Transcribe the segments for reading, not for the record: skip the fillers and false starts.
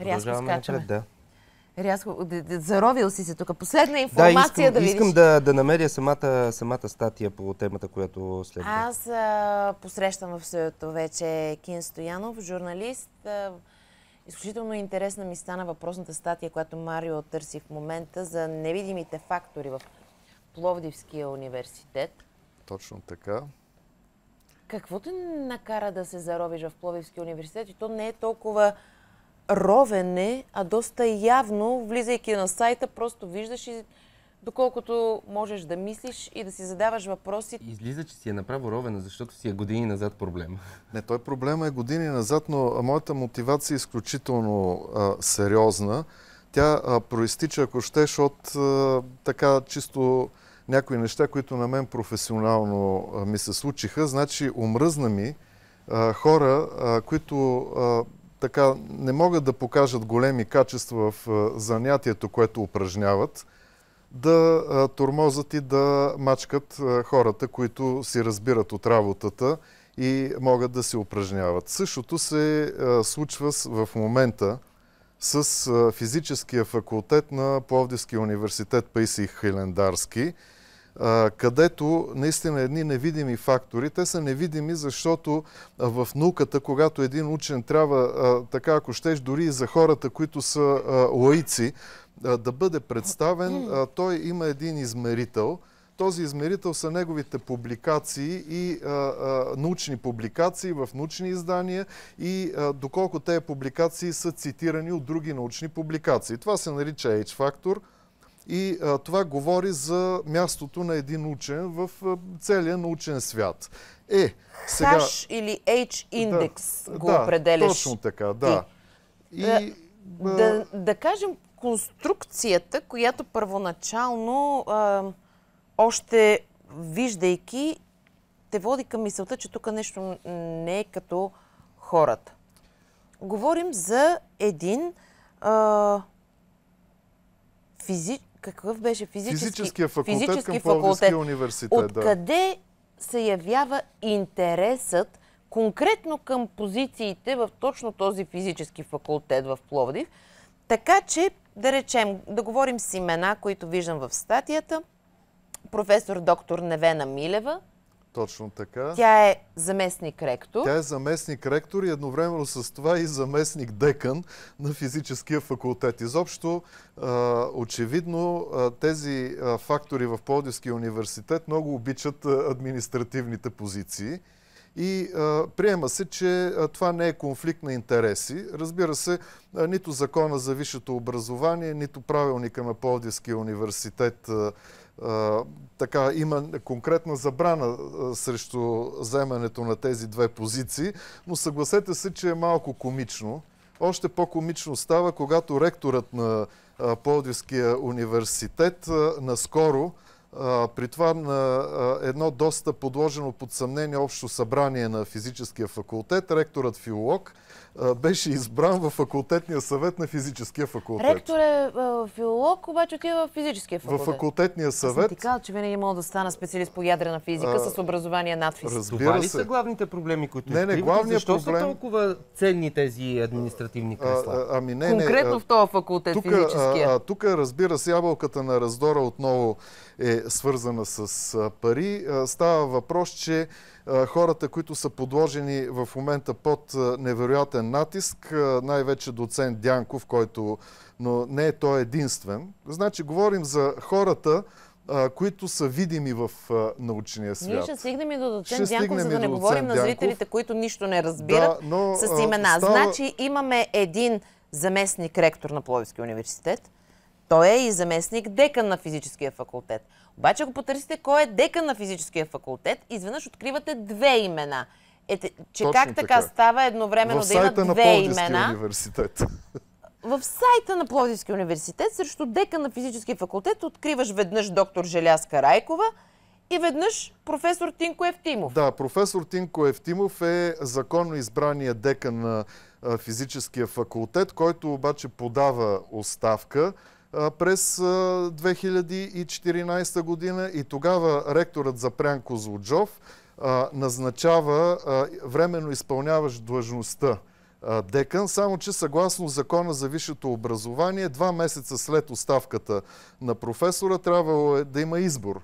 Рязко скачаме. Да. Рязко, заровил си се тук. Последна информация да видиш. Искам да намеря самата статия по темата, която следва. Аз посрещам в студиото вече Кин Стоянов, журналист. Изключително интересна ми стана въпросната статия, която Марио търси в момента за невидимите фактори в Пловдивския университет. Точно така. Какво те накара да се заровиш в Пловдивския университет? И то не е толкова ровене, а доста явно, влизайки на сайта, просто виждаш и доколкото можеш да мислиш и да си задаваш въпроси. Излиза, че си е направо ровена, защото си е години назад проблема. Не, той проблема е години назад, но моята мотивация е изключително сериозна. Тя проистича, ако щеш, от така чисто някои неща, които на мен професионално ми се случиха. Значи, омръзна ми хора, които така не могат да покажат големи качества в занятието, което упражняват, да тормозат и да мачкат хората, които си разбират от работата и могат да се упражняват. Същото се случва в момента с физическия факултет на Пловдивския университет Паисий Хилендарски, където наистина едни невидими фактори. Те са невидими, защото в науката, когато един учен трябва, така ако щеш, дори и за хората, които са лаици, да бъде представен, той има един измерител. Този измерител са неговите публикации и научни публикации в научни издания и доколко тези публикации са цитирани от други научни публикации. Това се нарича H-фактор и това говори за мястото на един учен в целия научен свят. Сега... H или H-индекс го определяш. Точно така, да. Да кажем конструкцията, която първоначално още виждайки те води към мисълта, че тук нещо не е като хората. Говорим за един какъв беше физическия факултет към Пловдивския университет. Откъде се явява интересът конкретно към позициите в точно този физически факултет в Пловдив? Така че, да речем, да говорим с имена, които виждам в статията. Професор доктор Невена Милева. Точно така. Тя е заместник-ректор. Тя е заместник-ректор и едновременно с това и заместник-декан на физическия факултет. Изобщо, очевидно, тези фактори в Пловдивския университет много обичат административните позиции. И приема се, че това не е конфликт на интереси. Разбира се, нито закона за висшето образование, нито правилника на Пловдивския университет така има конкретна забрана срещу вземането на тези две позиции, но съгласете се, че е малко комично. Още по-комично става, когато ректорът на Пловдивския университет наскоро, при това на едно доста подложено под съмнение общо събрание на физическия факултет, ректорът филолог беше избран във факултетния съвет на физическия факултет. Ректор е филолог, обаче отива в физическия факултет. Във факултетния съвет. Аз ти казал, че винаги мога да стана специалист по ядрена физика с образование над физика. Това ли са главните проблеми, които главният Защо проблем... са толкова ценни тези административни кресла? Конкретно в този факултет физическия. Тук, разбира се, ябълката на раздора отново е свързана с пари. Става въпрос, че хората, които са подложени в момента под невероятен натиск, най-вече доцент Дянков, който, но не е той единствен. Значи, говорим за хората, които са видими в научния свят. Ние ще стигнем и до доцент Дянков, за да не говорим на зрителите, които нищо не разбират с имена. Значи, имаме един заместник ректор на Пловдивския университет. Той е и заместник декан на физическия факултет. Обаче, ако потърсите кой е декан на физическия факултет, изведнъж откривате две имена. Че как така става едновременно да има две имена? Университет. В сайта на Пловдивския университет срещу декан на физическия факултет откриваш веднъж доктор Желязка Райкова и веднъж професор Тинко Евтимов. Да, професор Тинко Евтимов е законно избрания декан на физическия факултет, който обаче подава оставка през 2014 година и тогава ректорът Запрян Козлуджов назначава временно изпълняващ длъжността декан, само че съгласно Закона за висшето образование, 2 месеца след оставката на професора трябвало да има избор.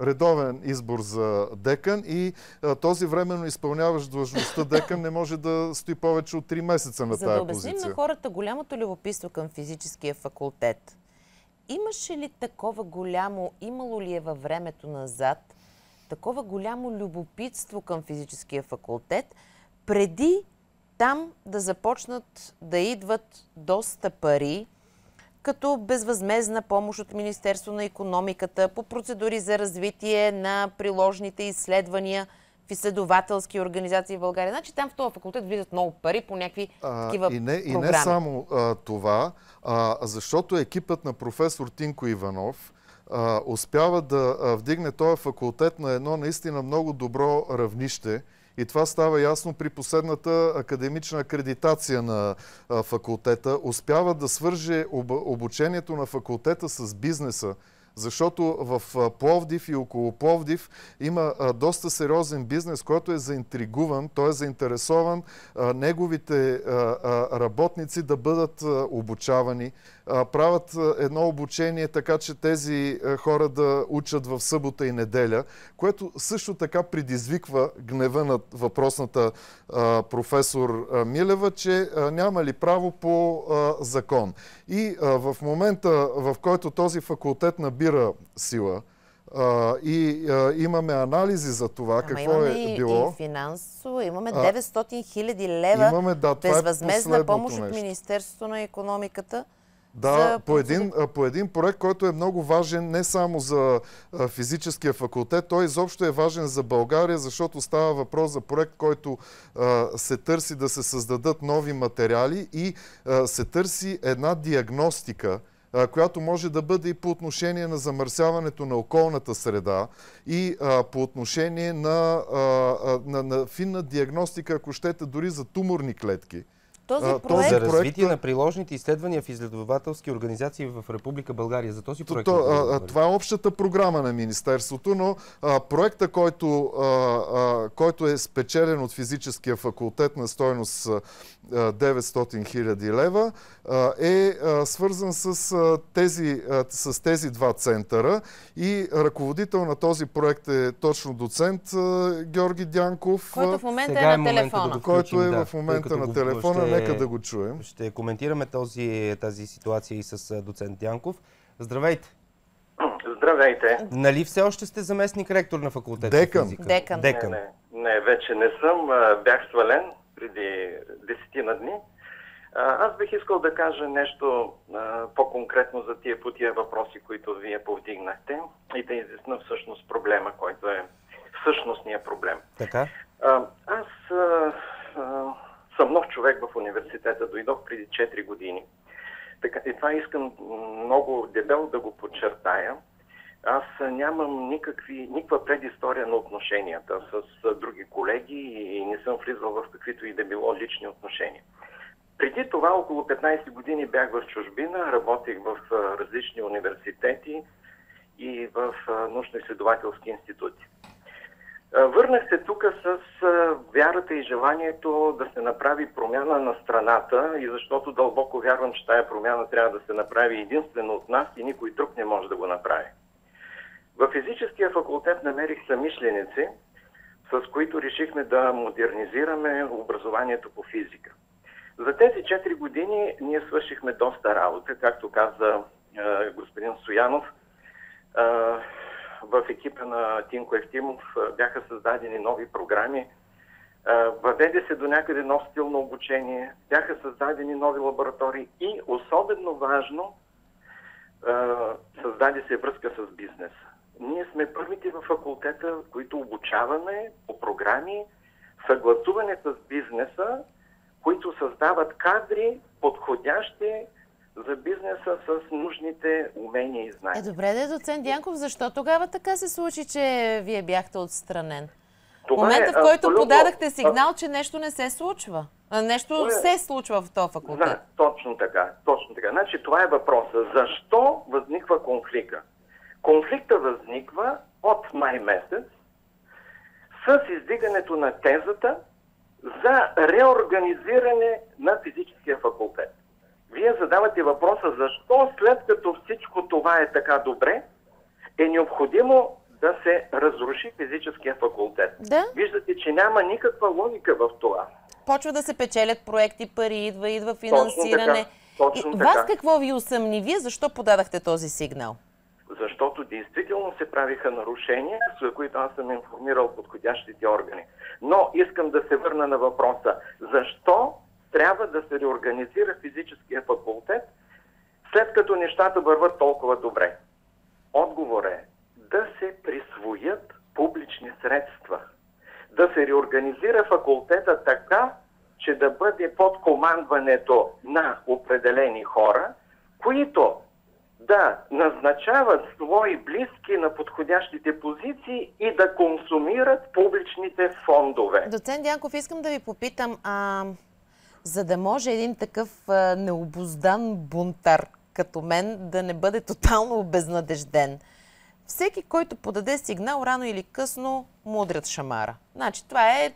Редовен избор за декан и този временно изпълняващ длъжността декан не може да стои повече от 3 месеца на тая позиция. За да обясним на хората голямото любопитство към физическия факултет, имаше ли такова голямо, имало ли е във времето назад, такова голямо любопитство към физическия факултет, преди там да започнат да идват доста пари, като безвъзмездна помощ от Министерство на икономиката по процедури за развитие на приложните изследвания в изследователски организации в България. Значи там в този факултет влизат много пари по някакви такива програми. И не само това, защото екипът на професор Тинко Иванов успява да вдигне този факултет на едно наистина много добро равнище. И това става ясно при последната академична акредитация на факултета. Успява да свърже обучението на факултета с бизнеса, защото в Пловдив и около Пловдив има доста сериозен бизнес, който е заинтригуван, той е заинтересован неговите работници да бъдат обучавани. Правят едно обучение така, че тези хора да учат в събота и неделя, което също така предизвиква гнева на въпросната професор Милева, че няма ли право по закон. И в момента, в който този факултет набира сила, и имаме анализи за това, какво е било. Имаме и финансово, имаме 900 хиляди лева безвъзмездна помощ от Министерството на икономиката. Да, по един проект, който е много важен не само за физическия факултет, той изобщо е важен за България, защото става въпрос за проект, който се търси да се създадат нови материали и се търси една диагностика, която може да бъде и по отношение на замърсяването на околната среда и по отношение на финна диагностика, ако щете, дори за туморни клетки. За развитие на приложните изследвания в изследователски организации в Република България. За този проект. Това е общата програма на Министерството, но проекта, който е спечелен от физическия факултет на стойност 900 хиляди лева, е свързан с тези 2 центъра и ръководител на този проект е точно доцент Георги Дянков, който в момента е на телефона. Който е в момента на телефона. Нека да го чуем. Ще коментираме тази ситуация и с доцент Дянков. Здравейте! Здравейте! Нали все още сте заместник ректор на факултета? Декан. Не, вече не съм. Бях свален преди 10 дни. Аз бих искал да кажа нещо по-конкретно за тия въпроси, които вие повдигнахте и да изясня всъщност проблема, който е същностният проблем. Така? Аз съм нов човек в университета, дойдох преди 4 години. И това искам много дебело да го подчертая. Аз нямам никаква предистория на отношенията с други колеги и не съм влизал в каквито и да било лични отношения. Преди това, около 15 години бях в чужбина, работих в различни университети и в научно-изследователски институти. Върнах се тук с вярата и желанието да се направи промяна на страната и защото дълбоко вярвам, че тая промяна трябва да се направи единствено от нас и никой друг не може да го направи. В физическия факултет намерих съмишленици, с които решихме да модернизираме образованието по физика. За тези 4 години ние свършихме доста работа, както каза господин Стоянов. В екипа на Тинко Евтимов бяха създадени нови програми, въведе се до някъде нов стил на обучение, бяха създадени нови лаборатории и особено важно, създаде се връзка с бизнеса. Ние сме първите във факултета, които обучаваме по програми, съгласуване с бизнеса, които създават кадри, подходящи за бизнеса с нужните умения и знания. Добре, доцент Дянков, защо тогава така се случи, че вие бяхте отстранен? В момента, в който подадахте сигнал, че нещо не се случва. Нещо се случва в този факултет. Да, точно така. Значи това е въпросът. Защо възниква конфликта? Конфликта възниква от май месец с издигането на тезата за реорганизиране на физическия факултет. Вие задавате въпроса защо след като всичко това е така добре, е необходимо да се разруши физическия факултет. Да? Виждате, че няма никаква логика в това. Почва да се печелят проекти, пари, идва финансиране. Точно така. Вас какво ви усъмни? Вие защо подадахте този сигнал? Защото действително се правиха нарушения, за които аз съм информирал подходящите органи. Но искам да се върна на въпроса. Защо трябва да се реорганизира физическия факултет, след като нещата върват толкова добре? Отговор е да се присвоят публични средства. Да се реорганизира факултета така, че да бъде под командването на определени хора, които да назначават свои близки на подходящите позиции и да консумират публичните фондове. Доцент Дянков, искам да ви попитам, за да може един такъв необуздан бунтар като мен да не бъде тотално обезнадежден, всеки, който подаде сигнал, рано или късно му удрят шамара. Значи, това е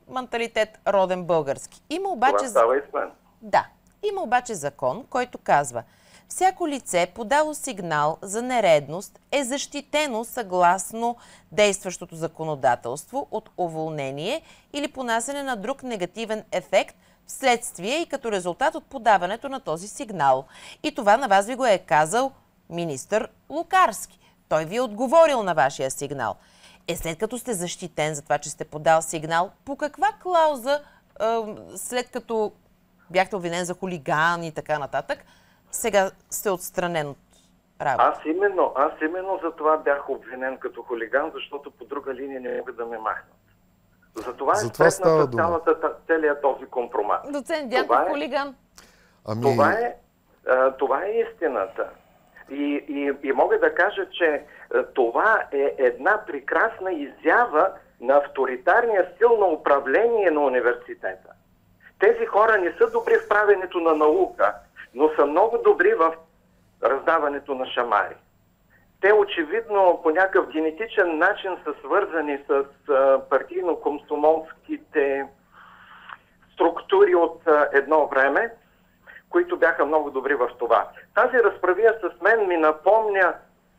менталитет роден български. Има обаче... Това става и с мен. Да. Има обаче закон, който казва: всяко лице, подало сигнал за нередност, е защитено съгласно действащото законодателство от уволнение или понасене на друг негативен ефект вследствие и като резултат от подаването на този сигнал. И това на вас ви го е казал министър Лукарски. Той ви е отговорил на вашия сигнал. След като сте защитен за това, че сте подал сигнал, по каква клауза, след като бяхте обвинен за хулиган и така нататък, сега сте отстранен от работа? Аз именно за това бях обвинен като хулиган, защото по друга линия не могат да ме махнат. Затова е спретната целият този компромат. Доцент Дянков, хулиган. Това е истината. И мога да кажа, че това е една прекрасна изява на авторитарния стил на управление на университета. Тези хора не са добри в правенето на наука, но са много добри в раздаването на шамари. Те очевидно по някакъв генетичен начин са свързани с партийно-комсомолските структури от едно време, които бяха много добри в това. Тази разправия с мен ми напомня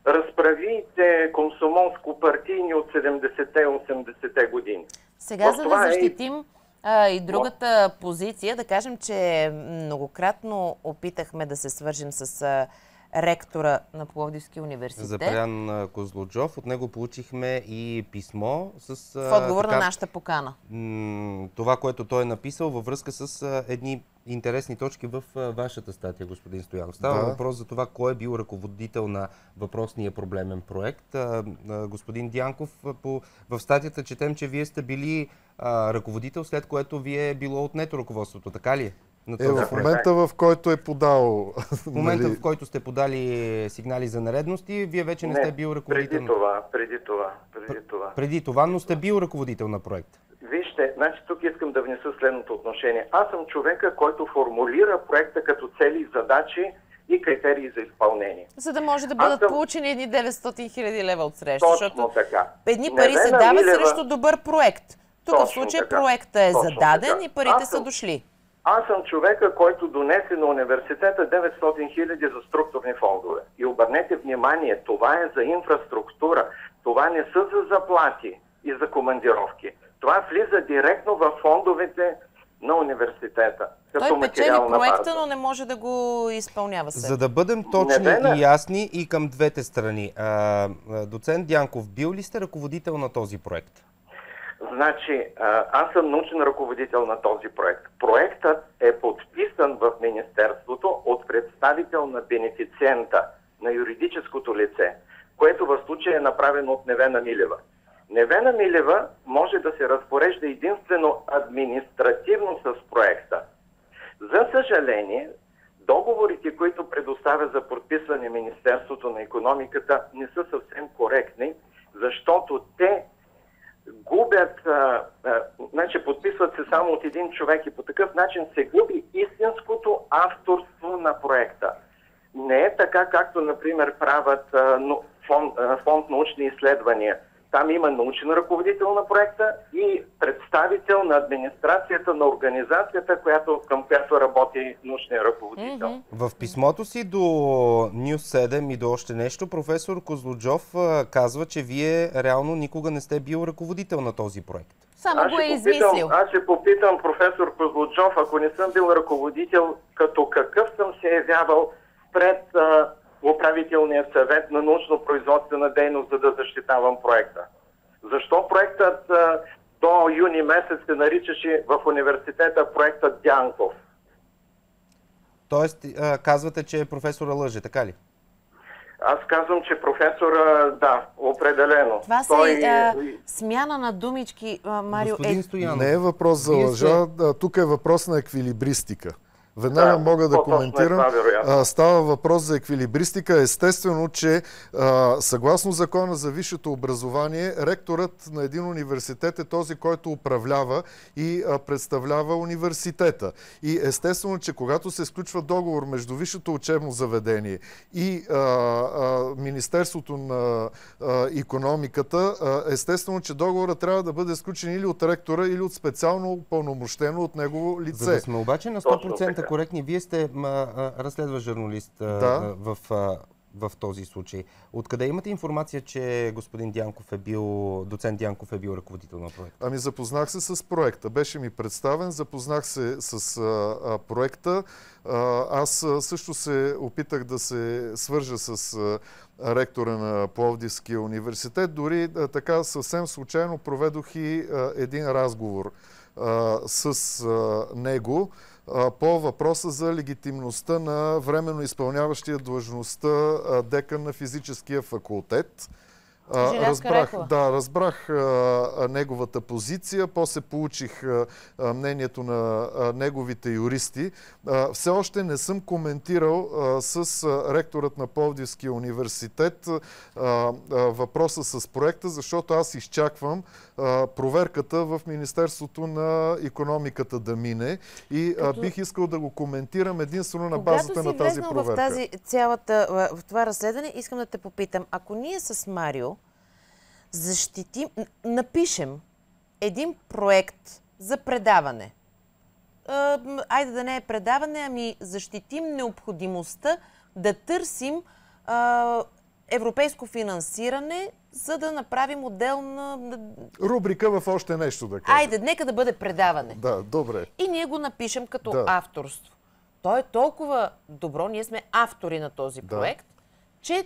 разправиите комсомолско-партийни от 70-те и 80-те години. Сега, за да защитим и другата позиция, да кажем, че многократно опитахме да се свържем с ректора на Пловдивския университет. Запрян Козлуджов. От него получихме и писмо с... в отговор на нашата покана. Това, което той е написал във връзка с едни интересни точки в вашата статия, господин Стоянов. Става въпрос за това, кой е бил ръководител на въпросния проблемен проект. Господин Дянков, в статията четем, че вие сте били ръководител, след което ви е било отнето ръководството. Така ли? В момента, в който е подал... В момента, в който сте подали сигнали за нередности, вие вече не сте бил ръководител. Преди това, но сте бил ръководител на проект. Вижте, значи тук искам да внеса следното отношение. Аз съм човека, който формулира проекта като цели, задачи и критерии за изпълнение. За да може да бъдат получени едни 900 хиляди лева от среща. Точно така. Едни пари се дават срещу добър проект. Тук в случай проектът е зададен и парите са дошли. Аз съм човека, който донесе на университета 900 хиляди за структурни фондове. И обърнете внимание, това е за инфраструктура. Това не са за заплати и за командировки. Това влиза директно в фондовете на университета. Той печели проекта, но не може да го изпълнява след. За да бъдем точни и ясни и към двете страни. Доцент Дянков, бил ли сте ръководител на този проект? Значи, аз съм научен ръководител на този проект. Проектът е подписан в Министерството от представител на бенефициента, на юридическото лице, което в случая е направено от Невена Милева. Невена Милева може да се разпорежда единствено административно с проекта. За съжаление, договорите, които предоставя за подписване Министерството на икономиката, не са съвсем коректни, защото те губят, значи подписват се само от един човек и по такъв начин се губи истинското авторство на проекта. Не е така, както, например, правят фонд научни изследвания. Там има научен ръководител на проекта и представител на администрацията на организацията, към която работи научния ръководител. В писмото си до News 7 и до още нещо, професор Козлуджов казва, че вие реално никога не сте бил ръководител на този проект. Само го е измислил. Аз ще попитам професор Козлуджов, ако не съм бил ръководител, като какъв съм се явявал пред управителния съвет на научно-производствена дейност, за да защитавам проекта. Защо проектът до юни месец се наричаше в университета проектът Дянков? Тоест, казвате, че професора лъже, така ли? Аз казвам, че професора, да, определено. Това смяна на думички, Марио. Не е въпрос за лъжа, тук е въпрос на еквилибристика. Веднага мога да коментирам. Става въпрос за еквилибристика. Естествено, че съгласно закона за висшето образование, ректорът на един университет е този, който управлява и представлява университета. И естествено, че когато се сключва договор между висшето учебно заведение и Министерството на икономиката, естествено, че договорът трябва да бъде сключен или от ректора, или от специално упълномощено от негово лице. За да сме обаче на 100% коректни, вие сте разследващ журналист в този случай. Откъде имате информация, че господин Дянков е бил, доцент Дянков е бил ръководител на проекта? Ами запознах се с проекта. Беше ми представен, запознах се с проекта. Аз също се опитах да се свържа с ректора на Пловдивския университет. Дори така съвсем случайно проведох и един разговор с него по въпроса за легитимността на временно изпълняващия длъжността декан на физическия факултет. Разбрах неговата позиция, после получих мнението на неговите юристи. Все още не съм коментирал с ректорът на Пловдивския университет въпроса с проекта, защото аз изчаквам проверката в Министерството на икономиката да мине и бих искал да го коментирам единствено на базата на тази проверка. В това разследване искам да те попитам, ако ние с Марио напишем един проект за предаване. Айде да не е предаване, ами защитим необходимостта да търсим европейско финансиране, за да направим отделна рубрика в още нещо, да кажем. Айде, нека да бъде предаване. Да, добре. И ние го напишем като авторство. То е толкова добро, ние сме автори на този проект, че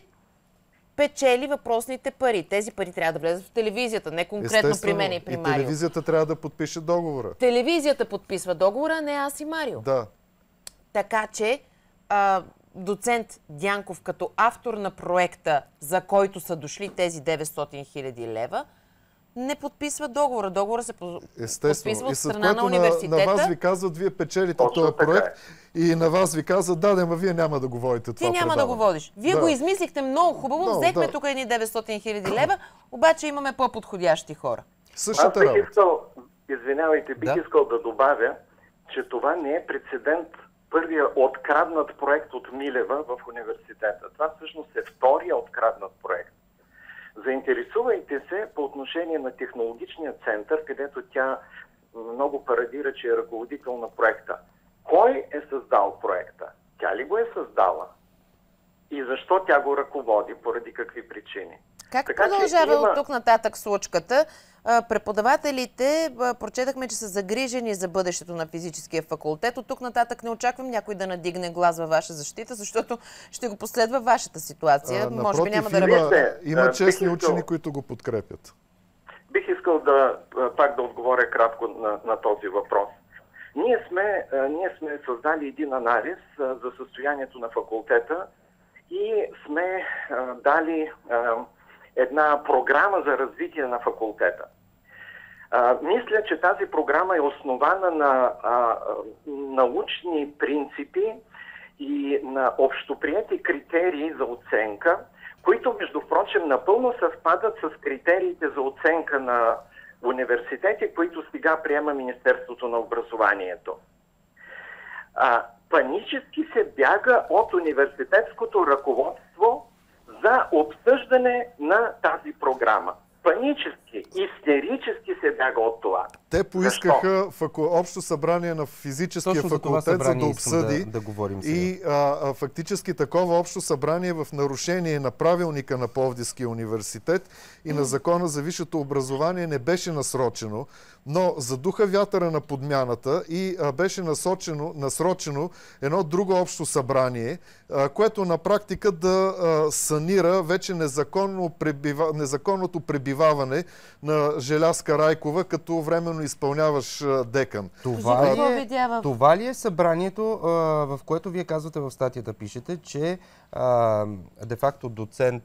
печели въпросните пари. Тези пари трябва да влезат в телевизията, не конкретно при мен и при Марио. И телевизията трябва да подпише договора. Телевизията подписва договора, а не аз и Марио. Да. Така че доцент Дянков като автор на проекта, за който са дошли тези 900 хиляди лева, не подписва договора. Договора се подписва от страна на университета. На вас ви казват, вие печелите този проект и на вас ви казват, ма вие няма да го водите това. Ти няма да го водиш. Вие го измислихте много хубаво, взехме тук едни 900 хиляди лева, обаче имаме по-подходящи хора. Същата работа. Бих искал да добавя, че това не е прецедент. Първия откраднат проект от Милева в университета. Това всъщност е втория откраднат проект. Заинтересувайте се по отношение на технологичния център, където тя много парадира, че е ръководител на проекта. Кой е създал проекта? Тя ли го е създала? И защо тя го ръководи? Поради какви причини? Как продължава от тук нататък случката? Преподавателите, прочетахме, че са загрижени за бъдещето на физическия факултет. От тук нататък не очаквам някой да надигне глас във ваша защита, защото ще го последва вашата ситуация. Може би няма да работи. Има честни учени, които го подкрепят. Бих искал пак да отговоря кратко на този въпрос. Ние сме създали един анализ за състоянието на факултета и сме дали една програма за развитие на факултета. Мисля, че тази програма е основана на научни принципи и на общоприети критерии за оценка, които, между прочим, напълно съвпадат с критериите за оценка на университети, които сега приема Министерството на образованието. Панически се бяга от университетското ръководство за обсъждане на тази програма. панически, истерически се бяга от това. Те поискаха общо събрание на физическия факултет, за да обсъди. Да говорим и фактически такова общо събрание в нарушение на правилника на Пловдивския университет и на Закона за висшето образование не беше насрочено, но задуха вятъра на подмяната и беше насрочено едно друго общо събрание, което на практика да санира вече незаконното пребиваване на Желязка Райкова като временно изпълняваш декан. Това ли е събранието, в което вие казвате в статията, пишете, че де-факто доцент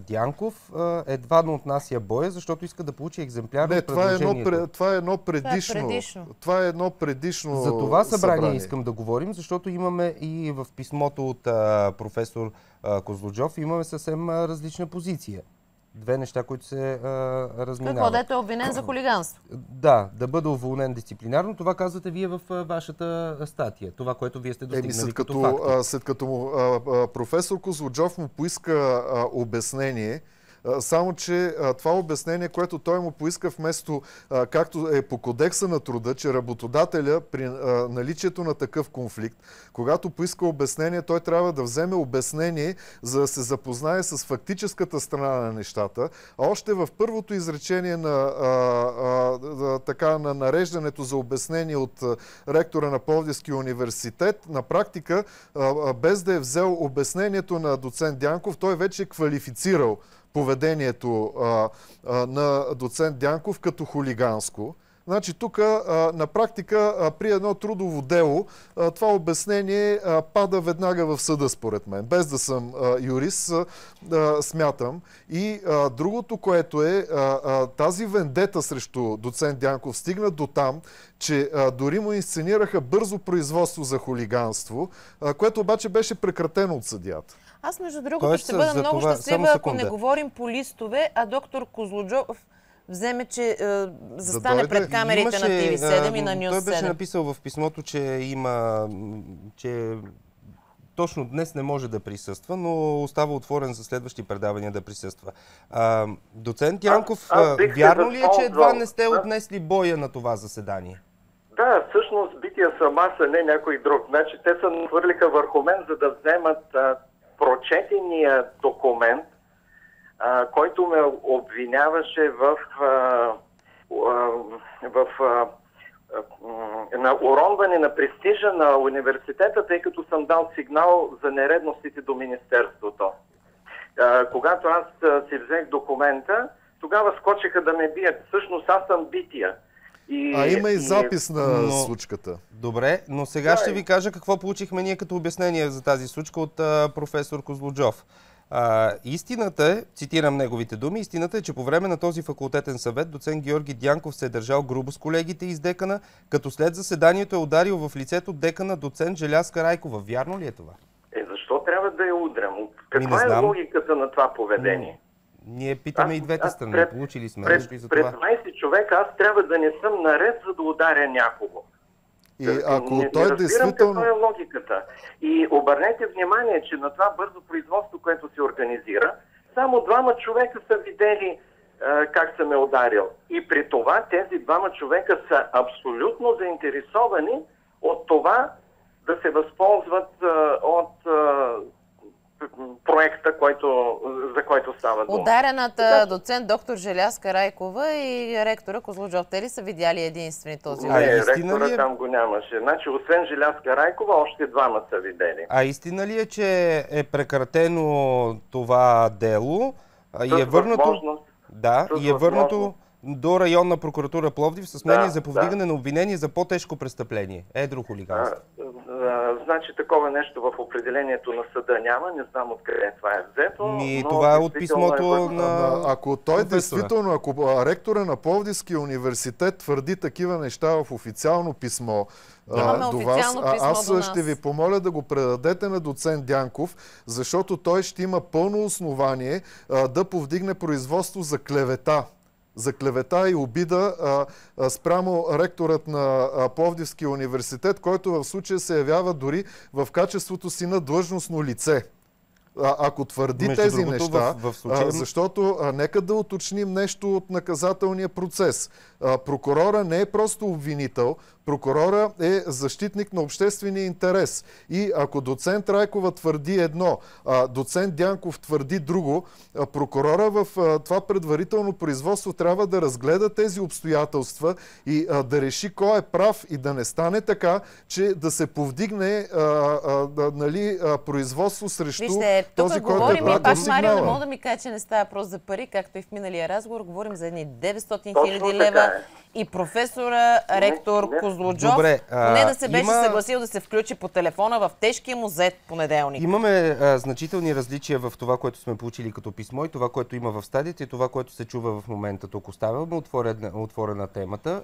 Дянков едва не отнася боя, защото иска да получи екземпляр от предложението? Това е едно предишно. Това е едно предишно За това събрание искам да говорим, защото имаме и в писмото от професор Козлуджов имаме съвсем различна позиция. Две неща, които се разминават. Какво, дето е обвинен за хулиганство? Да, да бъде уволнен дисциплинарно. Това казвате вие в вашата статия. Това, което вие сте достигнали като факти. След като професор Козлуджов му поиска обяснение, само че това обяснение, което той му поиска вместо, както е по кодекса на труда, че работодателя при наличието на такъв конфликт, когато поиска обяснение, той трябва да вземе обяснение, за да се запознае с фактическата страна на нещата. А още в първото изречение на нареждането за обяснение от ректора на Пловдивския университет, на практика, без да е взел обяснението на доцент Дянков, той вече е квалифицирал поведението на доцент Дянков като хулиганско. Значи тук на практика при едно трудово дело това обяснение пада веднага в съда, според мен. Без да съм юрист, смятам. И другото, което е тази вендета срещу доцент Дянков стигна до там, че дори му инсценираха бързо производство за хулиганство, което обаче беше прекратено от съдията. Аз, между другото, ще бъда много щастлива, ако не говорим по листове, а доктор Козлуджов вземе, че застане пред камерите на ТВ7 и на Нюс 7. Той беше написал в писмото, че точно днес не може да присъства, но остава отворен за следващи предавания да присъства. Доцент Янков, вярно ли е, че едва не сте отнесли боя на това заседание? Да, всъщност бития съм аз, а не някой друг. Значи те се нахвърлиха върху мен, за да вземат прочетения документ, който ме обвиняваше на уронване на престижа на университета, тъй като съм дал сигнал за нередностите до Министерството. Когато аз си взех документа, тогава скочиха да ме бият. Всъщност аз съм бития. Има и запис на случката. Добре, но сега ще ви кажа какво получихме ние като обяснение за тази случка от професор Козлуджов. Истината е, цитирам неговите думи, истината е, че по време на този факултетен съвет доцент Георги Дянков се е държал грубо с колегите из декана, като след заседанието е ударил в лицето декана доцент Желязка Райкова. Вярно ли е това? Защо трябва да я удрям? Каква е логиката на това поведение? Ние питаме и двете страни. Получили сме нещо и за това. Пред 20 човека аз трябва да не съм наред, за да ударя някого. И ако не разбирам каква е логиката. И обърнете внимание, че на това бързо производство, което се организира, само 2 човека са видели как съм ме ударил. И при това тези 2 човека са абсолютно заинтересовани от това да се възползват от проекта, за който става дума. Ударената доцент доктор Желязка Райкова и ректора Козлуджов, те ли са видяли единствени този? Не, ректора там го нямаше. Значи, освен Желязка Райкова, още 2 са видели. А истина ли е, че е прекратено това дело и е върнато? Да, и е върнато до районна прокуратура Пловдив с мнение за повдигане на обвинение за по-тежко престъпление. Едро хулиганство. Значи такова нещо в определението на съда няма. Не знам откъде това е взето. Това е от писмото на... Ако той действително, ако ректора на Пловдивския университет твърди такива неща в официално писмо до вас, аз ще ви помоля да го предадете на доцент Дянков, защото той ще има пълно основание да повдигне производство за клевета. За клевета и обида спрямо ректорът на Пловдивския университет, който в случая се явява дори в качеството си на длъжностно лице. ако твърди тези неща, защото нека да уточним нещо от наказателния процес. Прокурора не е просто обвинител, прокурора е защитник на обществения интерес. И ако доцент Райкова твърди едно, доцент Дянков твърди друго, прокурора в това предварително производство трябва да разгледа тези обстоятелства и да реши кой е прав и да не стане така, че да се повдигне производство срещу този, който е прав. Пак Марио не мога да ми каже, че не става въпрос за пари, както и в миналия разговор. Говорим за едни 900 хиляди лева. И професора, ректор Козлуджов, поне да се беше съгласил да се включи по телефона в тежкия му зет понеделник. Имаме значителни различия в това, което сме получили като писмо и това, което има в стадията и това, което се чува в момента. Тук оставяме отворена темата.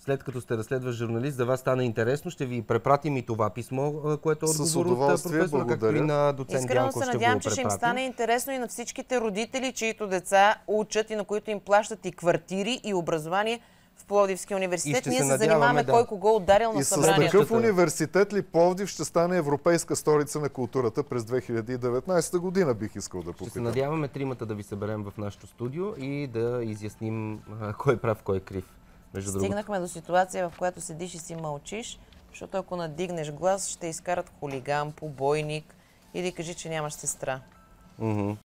След като сте разследващ журналист, за вас стана интересно, ще ви препратим и това писмо, което е отговор от професора, както и на доцент Дянков ще го препратим. Искрено се надявам, че ще им стане интересно и на всичките родители, чието деца учат и на които им плащат и квартири, и образование в Пловдивския университет. Ние се занимаваме кой кого ударил на събранието. И с такъв университет ли Пловдив ще стане европейска столица на културата през 2019 година, бих искал да попитам. Ще се надяваме тримата да ви съберем в нашото студио и да изясним кой е прав, кой е крив. Стигнахме до ситуация, в която седиш и си мълчиш, защото ако надигнеш глас, ще изкарат хулиган, побойник или кажи, че нямаш сестра.